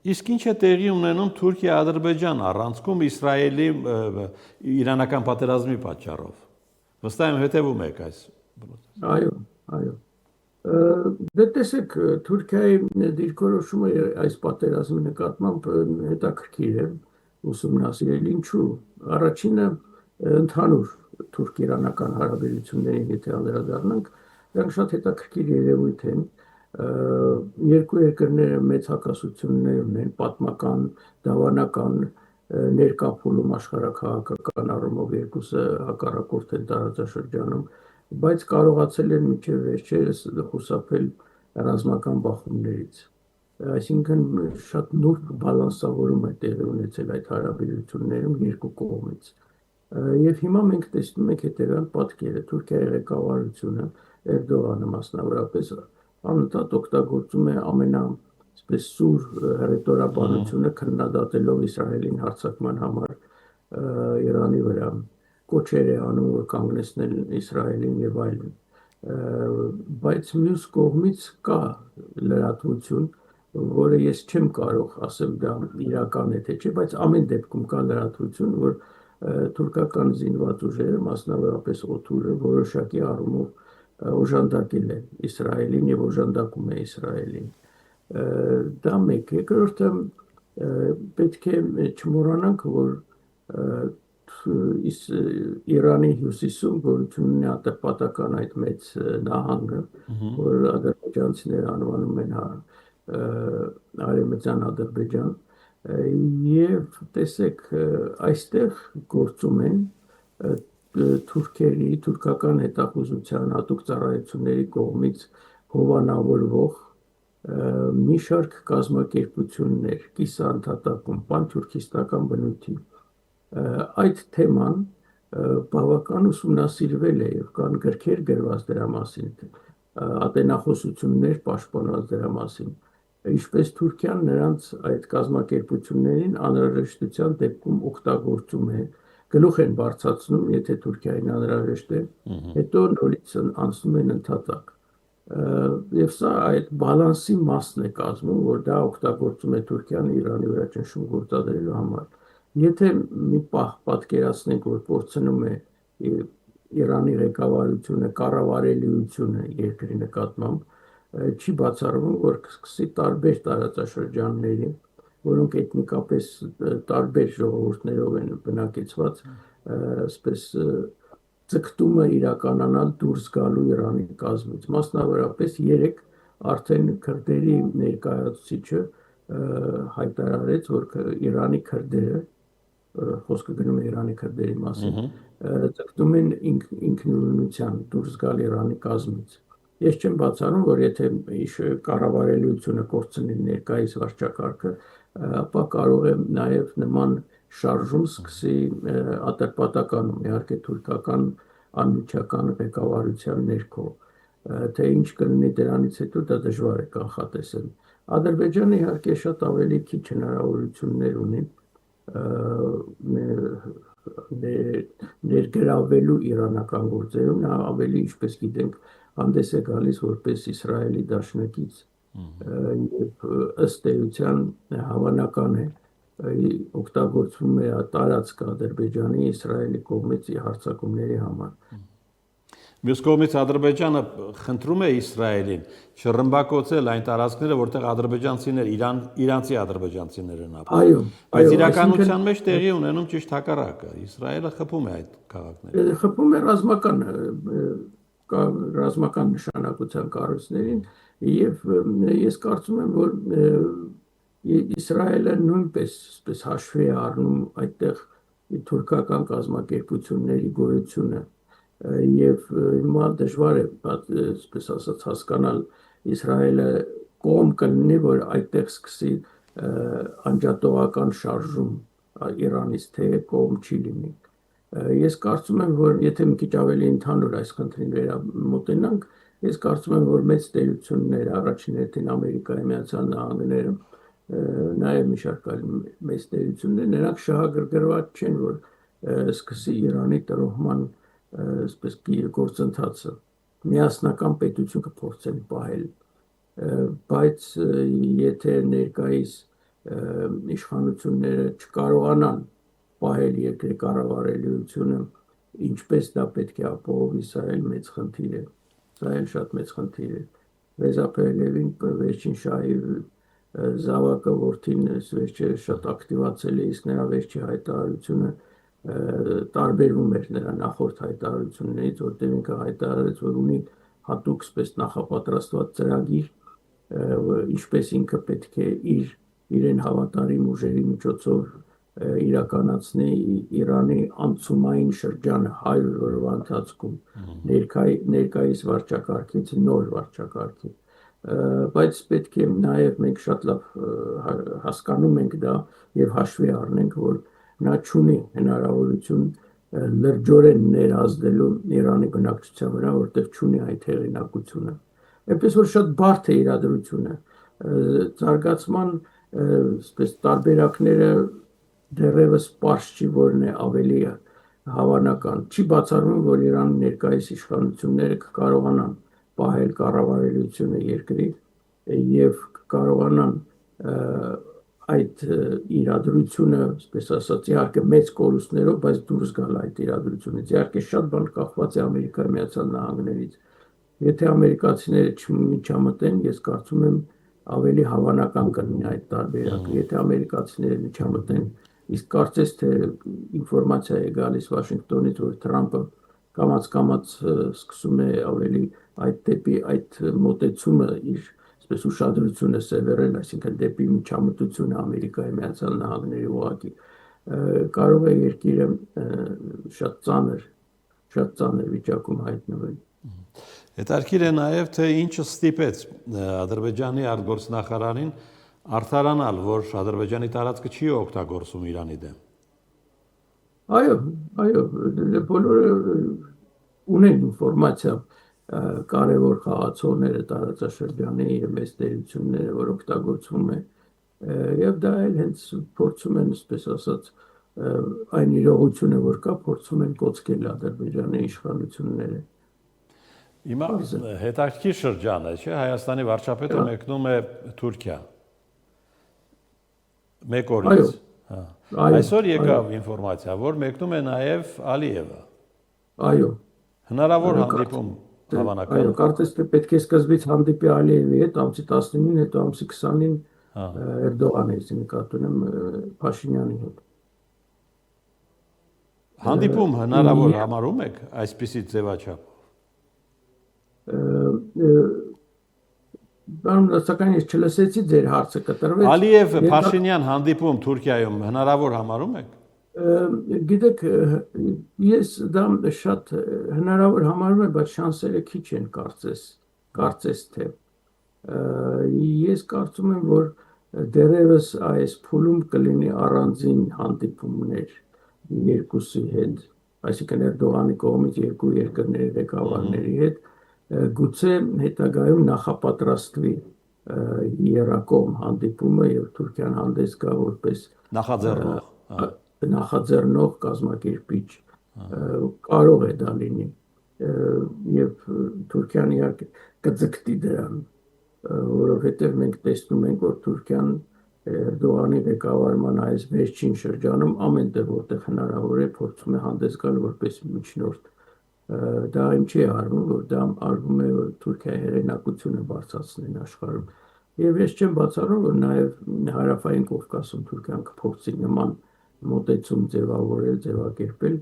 Իսկ ինչ է տեղի ունենում Թուրքիա-Ադրբեջան առանցքում Իսրայելի իրանական պատերազմի պատճառով։ Վստահ եմ հետևում եք այս։ Այո։ Դե տեսեք, Թուրքիայի դիրքորոշումը այս պատերազմի նկատմամբ հետաքրքիր է ուսումնասիրել։ Ինչու՞։ Առաջինը ընդհանուր թուրք-իրանական հարաբերություններին եթե անդրադառնանք, դրանք շատ հետաքրքիր երևույթ են։ Երկու երկրները մեծ հակասություններ ունեն, պատմական, դավանական, ներկա փուլում աշխարհաքաղաքական առումով երկուսը հակառակորդ են տարածաշրջանում, բայց կարողացել են մինչև վերջերս խուսափել ռազմական բախումներից։ Այսինքն շատ նուրբ բալանսավորում է տեղի ունեցել այդ հարաբերություններում երկու կողմից։ Եվ հիմա մենք տեսնում ենք հետևյալ պատկերը. Թուրքիայի ղեկավարությունը, Էրդողանը մասնավորապես, անընդհատ օգտագործում է սուր հռետորաբանությունը քննադատելով Իսրայելին հարձակման համար Իրանի վրա, կոչեր է անում, որ կանգնեցնել Իսրայելին եւ այլն։ Բայց մյուս կողմից կա լրատվություն, որը ես չեմ կարող ասել դա իրական է թե չէ, բայց ամեն դեպքում կա լրատվություն, որ թուրքական զինված ուժերը, մասնավորապես օդուրը, որոշակի առումով օժանդակել է Իսրայելին եւ օժանդակում է Իսրայելին։ Դա մեկ։ Երկրորդը պետք է չմոռանանք, որ Իրանի հյուսիսում գոյություն ունի ատրպատական այդ մեծ նահանգը, որ ադրբեջանցիները անվանում են Արևմտյան Ադրբեջան, եւ տեսեք, այստեղ գործում են թուրքերի, թուրքական հետախուզության հատուկ ծառայությունների կողմից հովանավորվող մի շարք կազմակերպություններ, կիսաընդհատակում, պանթուրքիստական բնույթի։ Այդ թեման բավական ուսումնասիրվել է եւ կան գրքեր գրված դրա մասին, ատենախոսություններ պաշտպանված դրա մասին, ինչպես Թուրքիան նրանց այդ կազմակերպություններին անհրաժեշտության դեպքում օգտագործում է, գլուխ են բարձրացնում, եթե Թուրքիային անհրաժեշտ է, հետո նորից անցնում են ընդհատակ։ Եվ սա այդ բալանսի մասն է կազմում, որ դա օգտագործում է Թուրքիան Իրանի վրա ճնշում գործադրելու համար։ Եթե մի պահ պատկերացնենք, որ փորձնում է Իրանի ղեկավարությունը կառավարելիությունը երկրի նկատմամբ, չի բացառվում, որ կսկսի տարբեր տարածաշրջանների, որոնք էթնիկապես տարբեր ժողովուրդներով են բնակեցված, այսպես ձգտումը իրականանալ դուրս գալու Իրանի կազմից։ Մասնավորապես երեք արդեն քրդերի ներկայացուցիչը հայտարարեց, որ Իրանի քրդերը, խոսքը գնում է Իրանի քրդերի մասին, ձգտում են ինքնուրույնության դուրս գալ Իրանի կազմից։ Ես չեմ բացառում, որ եթե կառավարելիությունը կորցնի ներկայիս վարչակարգը, ապա կարող է նաև նման շարժում սկսի ատրպատականում, իհարկե թուրքական անմիջական ղեկավարության ներքո, թե ինչ կլինի դրանից հետո դա դժվար է կանխատեսել։ Ադրբեջանը իհարկե շատ ավելի քիչ հնարավորություններ ունի ներգրավելու իրանական գործերում, նա ավելի, ինչպես գիտենք, հանդես է գալիս որպես Իսրայելի դաշնակից եւ ըստ էության հավանական է օգտագործվում է տարածքը Ադրբեջանի Իսրայելի կողմից հարձակումների համար։ Մյուս կողմից Ադրբեջանը խնդրում է Իսրայելին չռմբակոծել այն տարածքները, որտեղ ադրբեջանցիներ, իրանցի ադրբեջանցիներ են ապրում։ Այո, բայց իրականության մեջ տեղի ունենում ճիշտ հակառակը։ Իսրայելը խփում է այդ քաղաքները։ Խփում է ռազմական նշանակության կառույցներին եւ ես կարծում եմ, որ Իսրայելը նույնպես հաշվի է առնում այդտեղ թուրքական կազմակերպությունների գոյությունը եւ հիմա դժվար է, այսպես ասած, հասկանալ Իսրայելը կողմ կլինի, որ այդտեղ սկսի անջատողական շարժում Իրանից, թե կողմ չի լինի։ Ես կարծում եմ, որ եթե մի քիչ ավելի ընդհանուր այս խնդրին վերամոտենանք, ես կարծում եմ, որ մեծ տերությունները, առաջին հերթին Ամերիկայի Միացյալ Նահանգները, նաև մի շարք այլ մեծ տերություններ, նրանք շահագրգռված չեն, որ սկսի Իրանի տրոհման այսպես գործընթացը, միասնական պետություն կփորձեն պահել, բայց եթե ներկայիս իշխանությունները չկարողանան պահել երկրի կառավարելիությունը, ինչպես դա պետք է ապահովի, սա էլ մեծ խնդիր է, սա էլ շատ մեծ խնդիր է։ Ռեզա Փահլևին վերջին շահի զավակը որդին վերջը շատ ակտիվացել է, իսկ նրա վերջի հայտարարությունը տարբերվում էր նրա նախորդ հայտարարություններից, որտեղ ինքը հայտարարեց, որ ունի հատուկ սպես նախապատրաստված ծրագիր, ինչպես ինքը պետք է իրեն հավատարիմ ուժերի միջոցով իրականացնի Իրանի անցումային շրջանը 100 օրվա ընթացքում ներկայիս վարչակարգից նոր վարչակարգի, բայց պետք է նաև մենք շատ լավ հասկանում ենք դա եւ հաշվի առնենք, որ նա չունի հնարավորություն լրջորեն ներազդելու Իրանի բնակչության վրա, որտեղ չունի այդ հեղինակությունը։ Այնպես որ շատ բարդ է իրադրությունը, զարգացման սպես տարբերակները դեռևս պարզ չի, որն է ավելի հավանական։ Չի բացառվում, որ Իրանի ներկայիս իշխանությունները կկարողանան պահել կառավարելիությունը երկրի եւ կկարողանան այդ իրադրությունը, այսպես ասած, իհարկե մեծ կորուստներով, բայց դուրս գալ այդ իրադրությունից։ Իհարկե շատ բան կախված է Ամերիկայի Միացյալ Նահանգներից։ Եթե ամերիկացիները չմիջամտեն, ես կարծում եմ ավելի հավանական կլինի այդ տարբերակը։ Եթե ամերիկացիները միջամտեն, իսկ կարծես թե ինֆորմացիա է գալիս Վաշինգտոնից, որ Թրամփը կամաց սկսում է ավելի այդ մոտեցումը իր այսպես ուշադրությունը սևեռել, այսինքն դեպի միջամտությունը Ամերիկայի Միացյալ Նահանգների ուղղակի, կարող է երկիրը շատ ծանր վիճակում հայտնվել։ Հետաքրքիր է նաև, թե ինչը ստիպեց Ադրբեջանի արտգործնախարարին արդարանալ, որ Ադրբեջանի տարածքը չի օգտագործում Իրանի դեմ։ Այո, բոլորը ունեն ինֆորմացիա կարևոր խաղացողները տարածաշրջանի եւ մեծ տերությունները, որ օգտագործվում է, եւ դա էլ հենց փորձում են, այսպես ասած, այն իրողությունը, որ կա, փորձում են կոծկել Ադրբեջանի իշխանությունները։ Հիմա հետաքրքիր շրջան է, չէ՞, Հայաստանի վարչապետը մեկնում է Թուրքիա։ Մեկ օրից։ Այսօր եկավ ինֆորմացիա, որ մեկնում է նաև Ալիևը։ Այո։ Հնարավոր հանդիպում հավանական։ Այո, կարծես թե պետք է սկզբից հանդիպի Ալիևի հետ, ամսի 19-ին, հետո ամսի 20-ին Էրդողանի հետ, նկատի ունեմ Փաշինյանի հետ։ Հանդիպում հնարավոր համարում եք այսպիսի ձևաչափ։ Սակայն ես չլսեցի ձեր հարցը կտրվեց։ Ալիև Փաշինյան հանդիպում Թուրքիայում հնարավոր համարում եք։ Գիտեք, ես դա շատ հնարավոր համարում եմ, բայց շանսերը քիչ են կարծես թե։ Ես կարծում եմ, որ դեռևս այս փուլում կլինի առանձին հանդիպումներ երկուսի հետ, այսինքն Էրդողանի կողմից երկու երկրների ղեկավարների հետ, գուցե հետագայում նախապատրաստվի երակողմ հանդիպումը եւ Թուրքիան հանդես գա որպես նախաձեռնող կազմակերպիչ, կարող է դա լինի եւ Թուրքիան իհարկե կձգտի դրան, որովհետեւ մենք տեսնում ենք, որ Թուրքիան Էրդողանի ղեկավարման այս վերջին շրջանում ամենտեղ որտեղ հնարավոր է փորձում է հանդես գալ որպես միջնորդ։ Դա ինչի է արվում, որ դա արվում է, որ Թուրքիայի հեղինակությունը բարձրացնեն աշխարհում։ Եվ ես չեմ բացառում, որ նաև հարավային Կովկասում Թուրքիան կփորձի նման մոտեցում ձևավորել, ձևակերպել,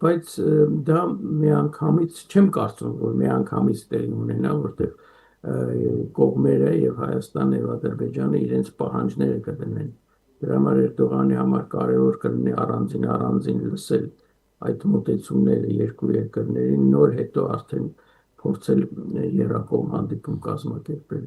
բայց դա միանգամից չեմ կարծում, որ միանգամից տեղի ունենա, որտեղ կողմերը եւ Հայաստանն եւ Ադրբեջանը իրենց պահանջները կդնեն։ Դրա համար Էրդողանի համար կարևոր կլինի առանձին լսել այդ մոտեցումները երկու երկրների նոր հետո արդեն փորձել երակողմ հանդիպում կազմակերպել։